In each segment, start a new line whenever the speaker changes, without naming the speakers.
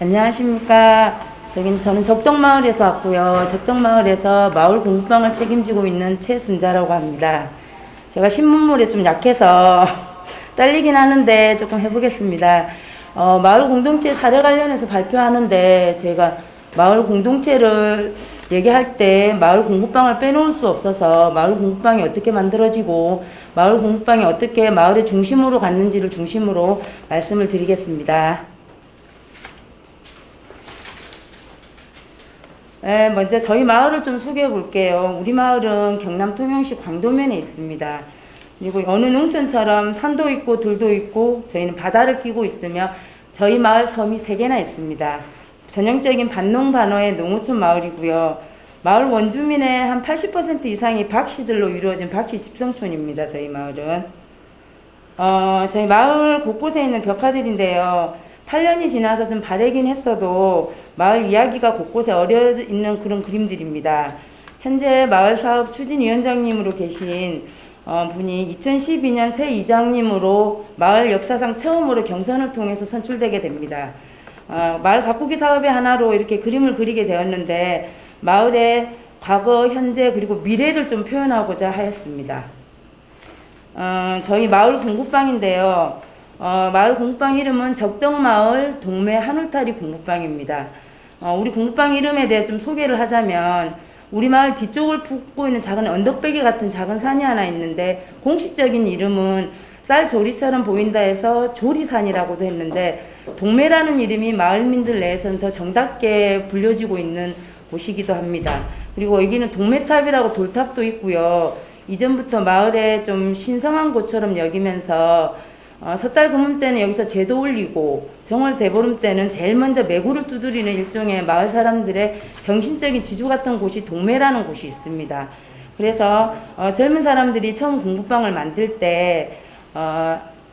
안녕하십니까. 저는 적덕마을에서 왔고요. 적덕마을에서 마을 공부방을 책임지고 있는 최순자라고 합니다. 제가 신문물에 좀 약해서 떨리긴 하는데 조금 해보겠습니다. 마을 공동체 사례 관련해서 발표하는데 제가 마을 공동체를 얘기할 때 마을 공부방을 빼놓을 수 없어서 마을 공부방이 어떻게 만들어지고 마을 공부방이 어떻게 마을의 중심으로 갔는지를 중심으로 말씀을 드리겠습니다. 네, 먼저 저희 마을을 좀 소개해 볼게요. 우리 마을은 경남 통영시 광도면에 있습니다. 그리고 어느 농촌처럼 산도 있고 들도 있고 저희는 바다를 끼고 있으며 저희 마을 섬이 3개나 있습니다. 전형적인 반농반어의 농어촌 마을이고요. 마을 원주민의 한 80% 이상이 박씨들로 이루어진 박씨 집성촌입니다. 저희 마을은. 저희 마을 곳곳에 있는 벽화들인데요. 8년이 지나서 좀 바래긴 했어도 마을 이야기가 곳곳에 어려 있는 그런 그림들입니다. 현재 마을사업 추진위원장님으로 계신 분이 2012년 새 이장님으로 마을 역사상 처음으로 경선을 통해서 선출되게 됩니다. 마을 가꾸기 사업의 하나로 이렇게 그림을 그리게 되었는데 마을의 과거, 현재 그리고 미래를 좀 표현하고자 하였습니다. 저희 마을 공부방인데요. 마을 공부방 이름은 적덕마을 동매 한울타리 공부방입니다. 우리 공부방 이름에 대해 좀 소개를 하자면 우리 마을 뒤쪽을 품고 있는 작은 언덕배기 같은 작은 산이 하나 있는데 공식적인 이름은 쌀조리처럼 보인다 해서 조리산이라고도 했는데 동매라는 이름이 마을민들 내에서는 더 정답게 불려지고 있는 곳이기도 합니다. 그리고 여기는 동매탑이라고 돌탑도 있고요. 이전부터 마을에 좀 신성한 곳처럼 여기면서 섣달 금음 때는 여기서 제도 올리고 정월 대보름 때는 제일 먼저 매구를 두드리는 일종의 마을 사람들의 정신적인 지주 같은 곳이 동매라는 곳이 있습니다. 그래서 젊은 사람들이 처음 공부방을 만들 때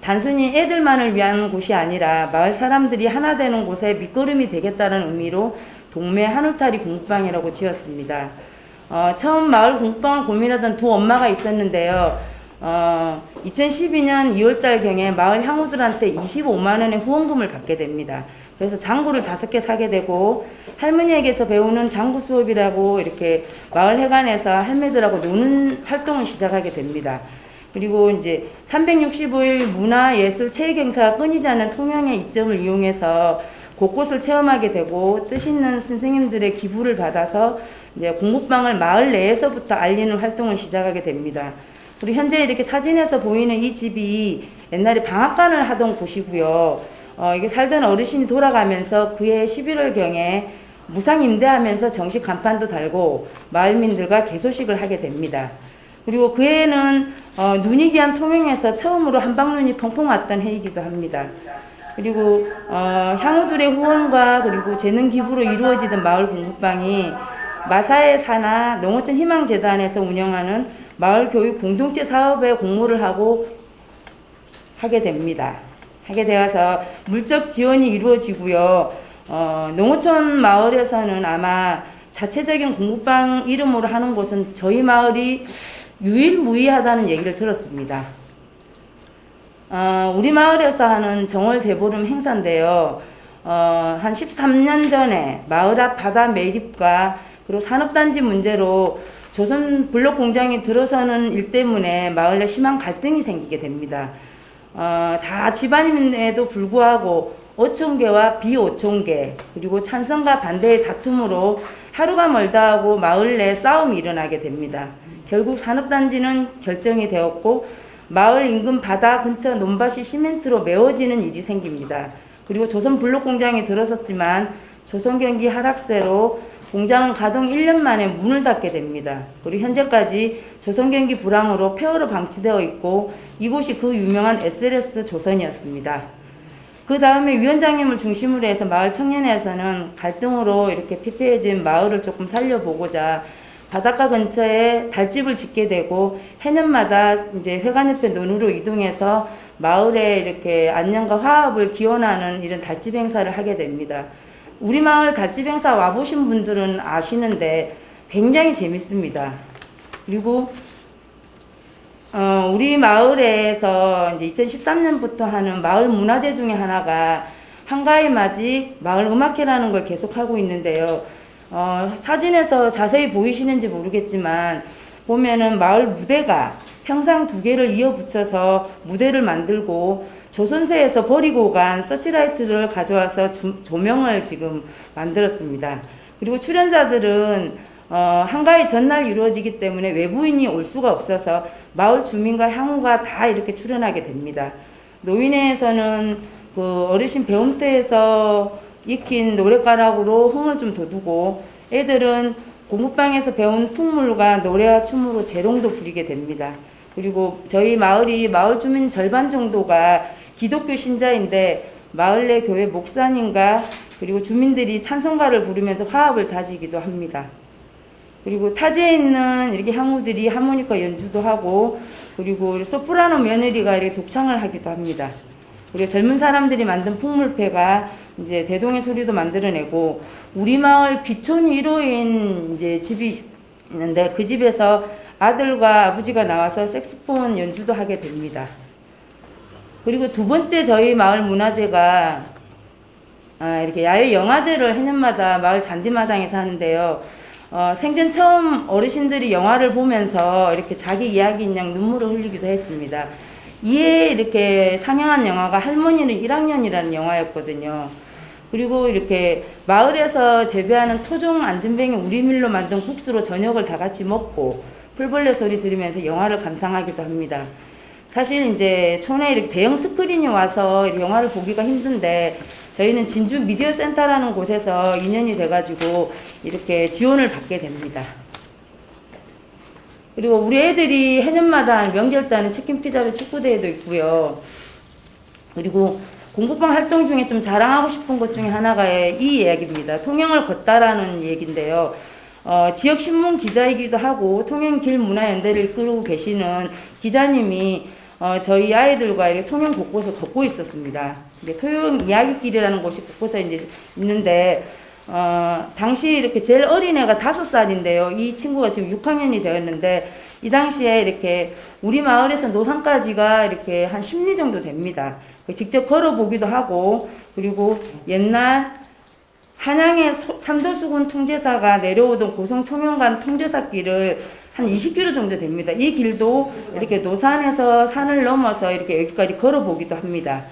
단순히 애들만을 위한 곳이 아니라 마을 사람들이 하나 되는 곳에 밑거름이 되겠다는 의미로 동매 한울타리 공부방이라고 지었습니다. 처음 마을 공부방을 고민하던 두 엄마가 있었는데요. 2012년 2월달경에 마을 향후들한테 25만원의 후원금을 받게 됩니다. 그래서 장구를 5개 사게 되고 할머니에게서 배우는 장구 수업이라고 이렇게 마을 회관에서 할매들하고 노는 활동을 시작하게 됩니다. 그리고 이제 365일 문화예술 체육행사가 끊이지 않는 통영의 이점을 이용해서 곳곳을 체험하게 되고 뜻있는 선생님들의 기부를 받아서 이제 공부방을 마을 내에서부터 알리는 활동을 시작하게 됩니다. 그리고 현재 이렇게 사진에서 보이는 이 집이 옛날에 방앗간을 하던 곳이고요. 이게 살던 어르신이 돌아가면서 그해 11월경에 무상 임대하면서 정식 간판도 달고 마을민들과 개소식을 하게 됩니다. 그리고 그해에는 눈이 귀한 통영에서 처음으로 한방눈이 펑펑 왔던 해이기도 합니다. 그리고 향후들의 후원과 그리고 재능 기부로 이루어지던 마을 공부방이 마사의 사나 농어촌 희망재단에서 운영하는 마을 교육 공동체 사업에 공모를 하게 됩니다. 하게 되어서 물적 지원이 이루어지고요. 농어촌 마을에서는 아마 자체적인 공부방 이름으로 하는 곳은 저희 마을이 유일무이하다는 얘기를 들었습니다. 우리 마을에서 하는 정월 대보름 행사인데요. 한 13년 전에 마을 앞 바다 매립과 그리고 산업단지 문제로 조선 블록 공장이 들어서는 일 때문에 마을 내 심한 갈등이 생기게 됩니다. 다 집안임에도 불구하고 어촌계와 비어촌계 그리고 찬성과 반대의 다툼으로 하루가 멀다 하고 마을 내 싸움이 일어나게 됩니다. 결국 산업단지는 결정이 되었고 마을 인근 바다 근처 논밭이 시멘트로 메워지는 일이 생깁니다. 그리고 조선 블록 공장이 들어섰지만 조선 경기 하락세로 공장은 가동 1년 만에 문을 닫게 됩니다. 그리고 현재까지 조선 경기 불황으로 폐허로 방치되어 있고 이곳이 그 유명한 SLS 조선이었습니다. 그 다음에 위원장님을 중심으로 해서 마을 청년회에서는 갈등으로 이렇게 피폐해진 마을을 조금 살려보고자 바닷가 근처에 달집을 짓게 되고 해년마다 이제 회관 옆에 논으로 이동해서 마을에 이렇게 안녕과 화합을 기원하는 이런 달집 행사를 하게 됩니다. 우리 마을 달집 행사 와보신 분들은 아시는데 굉장히 재밌습니다. 그리고 우리 마을에서 이제 2013년부터 하는 마을 문화제 중에 하나가 한가위 맞이 마을 음악회라는 걸 계속하고 있는데요. 사진에서 자세히 보이시는지 모르겠지만 보면은 마을 무대가 평상 2개를 이어붙여서 무대를 만들고 조선세에서 버리고 간 서치라이트를 가져와서 조명을 지금 만들었습니다. 그리고 출연자들은 한가위 전날 이루어지기 때문에 외부인이 올 수가 없어서 마을 주민과 향후가 다 이렇게 출연하게 됩니다. 노인회에서는 그 어르신 배움터에서 익힌 노랫가락으로 흥을 좀 돋우고 애들은 공부방에서 배운 풍물과 노래와 춤으로 재롱도 부리게 됩니다. 그리고 저희 마을이 마을 주민 절반 정도가 기독교 신자인데 마을 내 교회 목사님과 그리고 주민들이 찬송가를 부르면서 화합을 다지기도 합니다. 그리고 타지에 있는 이렇게 향후들이 하모니카 연주도 하고 그리고 소프라노 며느리가 이렇게 독창을 하기도 합니다. 그리고 젊은 사람들이 만든 풍물패가 이제 대동의 소리도 만들어내고 우리 마을 귀촌 1호인 이제 집이 있는데 그 집에서 아들과 아버지가 나와서 색소폰 연주도 하게 됩니다. 그리고 두 번째 저희 마을 문화제가 이렇게 야외 영화제를 해년마다 마을 잔디마당에서 하는데요. 생전 처음 어르신들이 영화를 보면서 이렇게 자기 이야기인 양 눈물을 흘리기도 했습니다. 이에 이렇게 상영한 영화가 할머니는 1학년이라는 영화였거든요. 그리고 이렇게 마을에서 재배하는 토종 안전뱅이 우리밀로 만든 국수로 저녁을 다 같이 먹고 풀벌레 소리 들으면서 영화를 감상하기도 합니다. 사실 이제 촌에 이렇게 대형 스크린이 와서 이렇게 영화를 보기가 힘든데 저희는 진주 미디어 센터라는 곳에서 인연이 돼가지고 이렇게 지원을 받게 됩니다. 그리고 우리 애들이 해년마다 명절 때는 치킨 피자로 축구대회도 있고요. 그리고 공부방 활동 중에 좀 자랑하고 싶은 것 중에 하나가 이 이야기입니다. 통영을 걷다라는 얘기인데요. 지역 신문 기자이기도 하고 통영길 문화연대를 이끌고 계시는 기자님이 저희 아이들과 이렇게 통영 곳곳을 걷고 있었습니다. 통영 이야기길이라는 곳이 곳곳에 이제 있는데 당시 이렇게 제일 어린 애가 5살인데요. 이 친구가 지금 6학년이 되었는데 이 당시에 이렇게 우리 마을에서 노산까지가 이렇게 한 10리 정도 됩니다. 직접 걸어보기도 하고 그리고 옛날 한양의 삼도수군 통제사가 내려오던 고성 통영간 통제사 길을 한 20km 정도 됩니다. 이 길도 이렇게 노산에서 산을 넘어서 이렇게 여기까지 걸어보기도 합니다.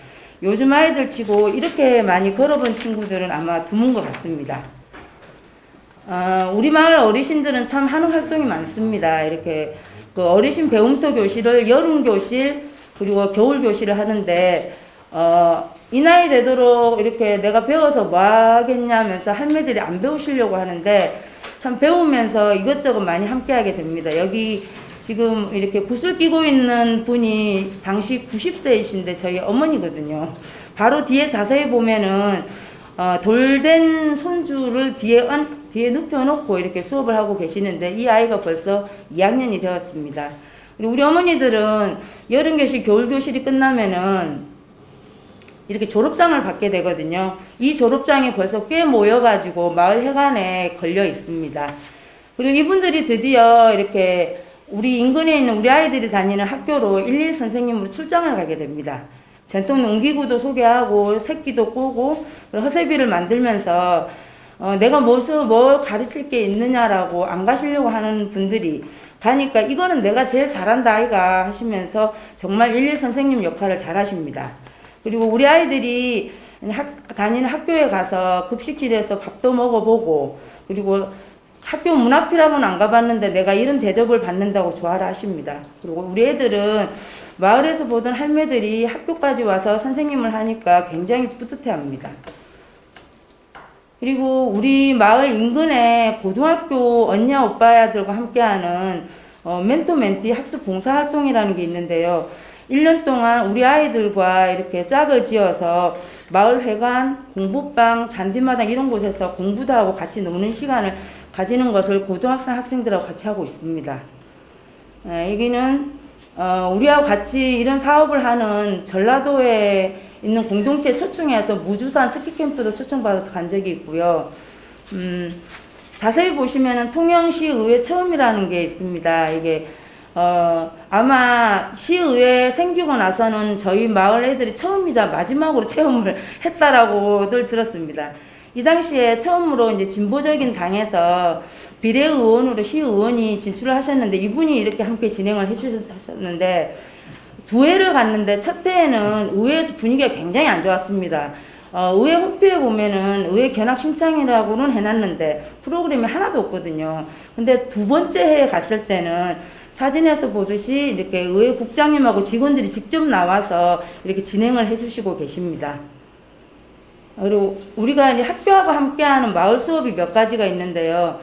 요즘 아이들 치고 이렇게 많이 걸어본 친구들은 아마 드문 것 같습니다. 우리 마을 어르신들은 참 하는 활동이 많습니다. 이렇게 그 어르신 배움터 교실을 여름 교실 그리고 겨울 교실을 하는데 이 나이 되도록 이렇게 내가 배워서 뭐 하겠냐면서 할매들이 안 배우시려고 하는데 참 배우면서 이것저것 많이 함께 하게 됩니다. 여기 지금 이렇게 굿을 끼고 있는 분이 당시 90세이신데 저희 어머니거든요. 바로 뒤에 자세히 보면은 돌된 손주를 뒤에 눕혀놓고 이렇게 수업을 하고 계시는데 이 아이가 벌써 2학년이 되었습니다. 그리고 우리 어머니들은 여름교실, 겨울교실이 끝나면은 이렇게 졸업장을 받게 되거든요. 이 졸업장이 벌써 꽤 모여가지고 마을 회관에 걸려 있습니다. 그리고 이분들이 드디어 이렇게 우리 인근에 있는 우리 아이들이 다니는 학교로 11 선생님으로 출장을 가게 됩니다. 전통 농기구도 소개하고 새끼도 꼬고 허세비를 만들면서 내가 뭘 가르칠 게 있느냐라고 안 가시려고 하는 분들이 가니까 이거는 내가 제일 잘한다 아이가 하시면서 정말 11 선생님 역할을 잘 하십니다. 그리고 우리 아이들이 다니는 학교에 가서 급식실에서 밥도 먹어보고 그리고 학교 문 앞이라고는 안 가봤는데 내가 이런 대접을 받는다고 좋아라 하십니다. 그리고 우리 애들은 마을에서 보던 할매들이 학교까지 와서 선생님을 하니까 굉장히 뿌듯해합니다. 그리고 우리 마을 인근에 고등학교 언니야 오빠야들과 함께하는 멘토 멘티 학습 봉사활동이라는 게 있는데요. 1년 동안 우리 아이들과 이렇게 짝을 지어서 마을 회관, 공부방, 잔디마당 이런 곳에서 공부도 하고 같이 노는 시간을 가지는 것을 고등학생 학생들하고 같이 하고 있습니다. 여기는 우리하고 같이 이런 사업을 하는 전라도에 있는 공동체 초청해서 무주산 스키캠프도 초청받아서 간 적이 있고요. 자세히 보시면은 통영시 의회 체험이라는 게 있습니다. 이게 아마 시의회 생기고 나서는 저희 마을 애들이 처음이자 마지막으로 체험을 했다라고들 들었습니다. 이 당시에 처음으로 이제 진보적인 당에서 비례의원으로 시의원이 진출을 하셨는데 이분이 이렇게 함께 진행을 해주셨는데 두 회를 갔는데 첫 회에는 의회에서 분위기가 굉장히 안 좋았습니다. 의회 홈페이지에 보면은 의회 견학 신청이라고는 해놨는데 프로그램이 하나도 없거든요. 근데 두 번째 해에 갔을 때는 사진에서 보듯이 이렇게 의회 국장님하고 직원들이 직접 나와서 이렇게 진행을 해주시고 계십니다. 그리고 우리가 이제 학교하고 함께하는 마을 수업이 몇 가지가 있는데요.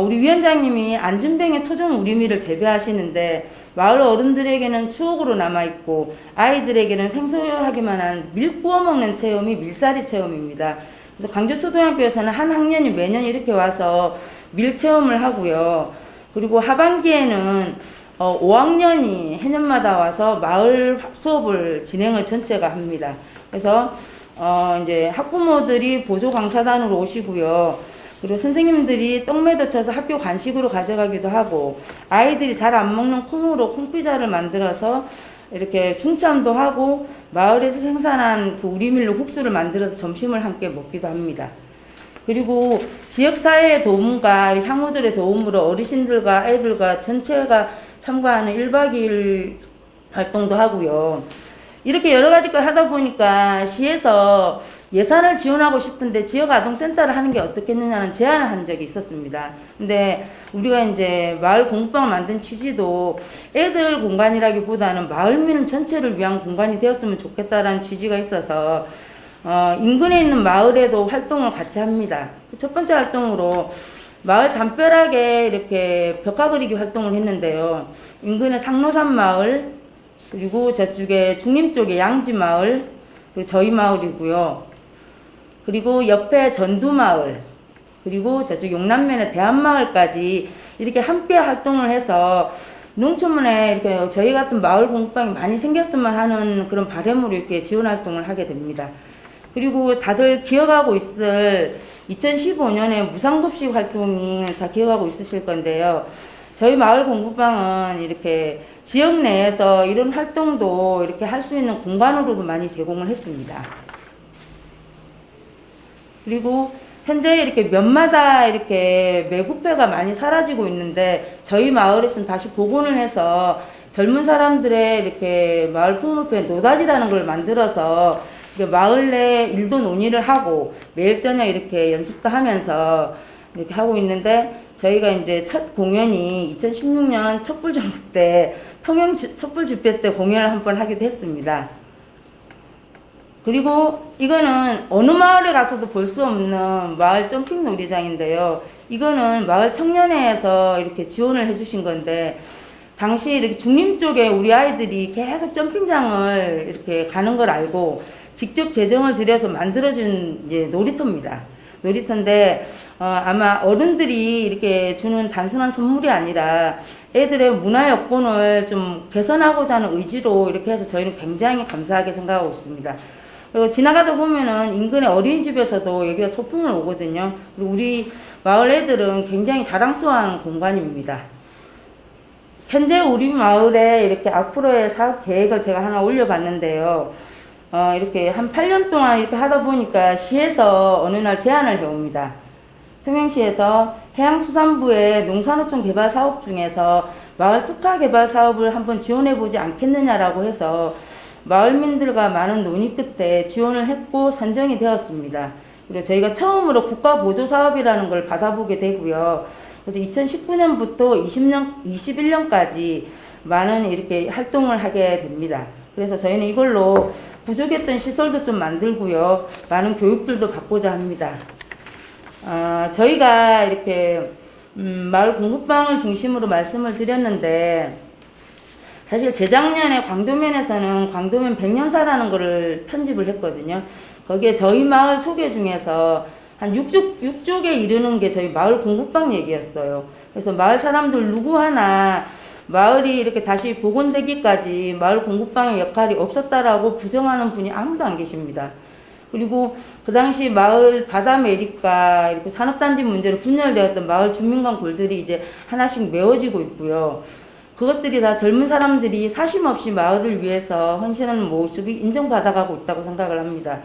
우리 위원장님이 안전뱅이 토종 우리미를 재배하시는데 마을 어른들에게는 추억으로 남아있고 아이들에게는 생소하기만 한 밀 구워 먹는 체험이 밀살이 체험입니다. 그래서 광주초등학교에서는 한 학년이 매년 이렇게 와서 밀 체험을 하고요. 그리고 하반기에는 5학년이 해년마다 와서 마을 수업을 진행을 전체가 합니다. 그래서 이제 학부모들이 보조 강사단으로 오시고요. 그리고 선생님들이 떡매도 쳐서 학교 간식으로 가져가기도 하고 아이들이 잘 안 먹는 콩으로 콩피자를 만들어서 이렇게 중참도 하고 마을에서 생산한 그 우리밀로 국수를 만들어서 점심을 함께 먹기도 합니다. 그리고 지역사회의 도움과 향후들의 도움으로 어르신들과 애들과 전체가 참가하는 1박 2일 활동도 하고요. 이렇게 여러 가지 걸 하다 보니까 시에서 예산을 지원하고 싶은데 지역아동센터를 하는 게 어떻겠느냐는 제안을 한 적이 있었습니다. 근데 우리가 이제 마을 공부방을 만든 취지도 애들 공간이라기보다는 마을민 전체를 위한 공간이 되었으면 좋겠다라는 취지가 있어서 인근에 있는 마을에도 활동을 같이 합니다. 첫 번째 활동으로 마을 담벼락에 이렇게 벽화 그리기 활동을 했는데요. 인근의 상로산 마을, 그리고 저쪽에 중림 쪽에 양지 마을, 그리고 저희 마을이고요. 그리고 옆에 전두마을, 그리고 저쪽 용남면의 대한마을까지 이렇게 함께 활동을 해서 농촌문에 이렇게 저희 같은 마을 공부방이 많이 생겼으면 하는 그런 바람으로 이렇게 지원 활동을 하게 됩니다. 그리고 다들 기억하고 있을 2015년에 무상급식 활동이 다 기억하고 있으실 건데요. 저희 마을 공부방은 이렇게 지역 내에서 이런 활동도 이렇게 할 수 있는 공간으로도 많이 제공을 했습니다. 그리고 현재 이렇게 면마다 이렇게 매구패가 많이 사라지고 있는데 저희 마을에서는 다시 복원을 해서 젊은 사람들의 이렇게 마을 풍물패 노다지라는 걸 만들어서 마을 내 일도 논의를 하고 매일 저녁 이렇게 연습도 하면서 이렇게 하고 있는데 저희가 이제 첫 공연이 2016년 촛불전국 때 통영 촛불 집회 때 공연을 한번 하기도 했습니다. 그리고 이거는 어느 마을에 가서도 볼 수 없는 마을 점핑 놀이장인데요. 이거는 마을 청년회에서 이렇게 지원을 해주신 건데 당시 이렇게 중림 쪽에 우리 아이들이 계속 점핑장을 이렇게 가는 걸 알고 직접 재정을 들여서 만들어준 이제 놀이터입니다. 놀이터인데 아마 어른들이 이렇게 주는 단순한 선물이 아니라 애들의 문화 여건을 좀 개선하고자 하는 의지로 이렇게 해서 저희는 굉장히 감사하게 생각하고 있습니다. 그리고 지나가다 보면은 인근의 어린이집에서도 여기가 소풍을 오거든요. 그리고 우리 마을 애들은 굉장히 자랑스러워하는 공간입니다. 현재 우리 마을에 이렇게 앞으로의 사업 계획을 제가 하나 올려봤는데요. 이렇게 한 8년 동안 이렇게 하다 보니까 시에서 어느 날 제안을 해옵니다. 통영시에서 해양수산부의 농산어촌 개발 사업 중에서 마을 특화 개발 사업을 한번 지원해보지 않겠느냐라고 해서 마을민들과 많은 논의 끝에 지원을 했고 선정이 되었습니다. 그리고 저희가 처음으로 국가 보조 사업이라는 걸 받아보게 되고요. 그래서 2019년부터 21년까지 많은 이렇게 활동을 하게 됩니다. 그래서 저희는 이걸로 부족했던 시설도 좀 만들고요. 많은 교육들도 받고자 합니다. 저희가 이렇게 마을 공부방을 중심으로 말씀을 드렸는데 사실 재작년에 광도면에서는 광도면 100년사라는 거를 편집을 했거든요. 거기에 저희 마을 소개 중에서 한 6쪽에 이르는 게 저희 마을 공부방 얘기였어요. 그래서 마을 사람들 누구 하나 마을이 이렇게 다시 복원되기까지 마을 공부방의 역할이 없었다라고 부정하는 분이 아무도 안 계십니다. 그리고 그 당시 마을 바다 매립과 이렇게 산업단지 문제로 분열되었던 마을 주민관 골들이 이제 하나씩 메워지고 있고요. 그것들이 다 젊은 사람들이 사심 없이 마을을 위해서 헌신하는 모습이 인정받아가고 있다고 생각을 합니다.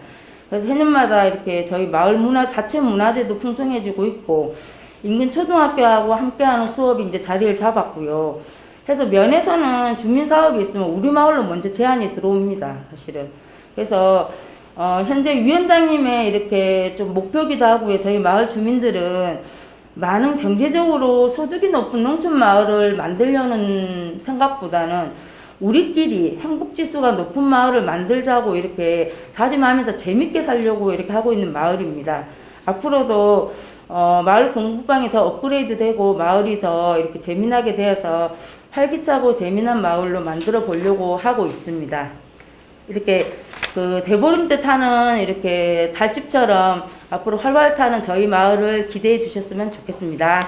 그래서 해년마다 이렇게 저희 마을 문화 자체 문화재도 풍성해지고 있고 인근 초등학교하고 함께하는 수업이 이제 자리를 잡았고요. 그래서 면에서는 주민 사업이 있으면 우리 마을로 먼저 제안이 들어옵니다. 사실은. 그래서 현재 위원장님의 이렇게 좀 목표기도 하고요. 저희 마을 주민들은 많은 경제적으로 소득이 높은 농촌 마을을 만들려는 생각보다는 우리끼리 행복지수가 높은 마을을 만들자고 이렇게 다짐하면서 재밌게 살려고 이렇게 하고 있는 마을입니다. 앞으로도 마을 공부방이 더 업그레이드 되고 마을이 더 이렇게 재미나게 되어서 활기차고 재미난 마을로 만들어 보려고 하고 있습니다. 이렇게 그 대보름 때 타는 이렇게 달집처럼 앞으로 활활 타는 저희 마을을 기대해 주셨으면 좋겠습니다.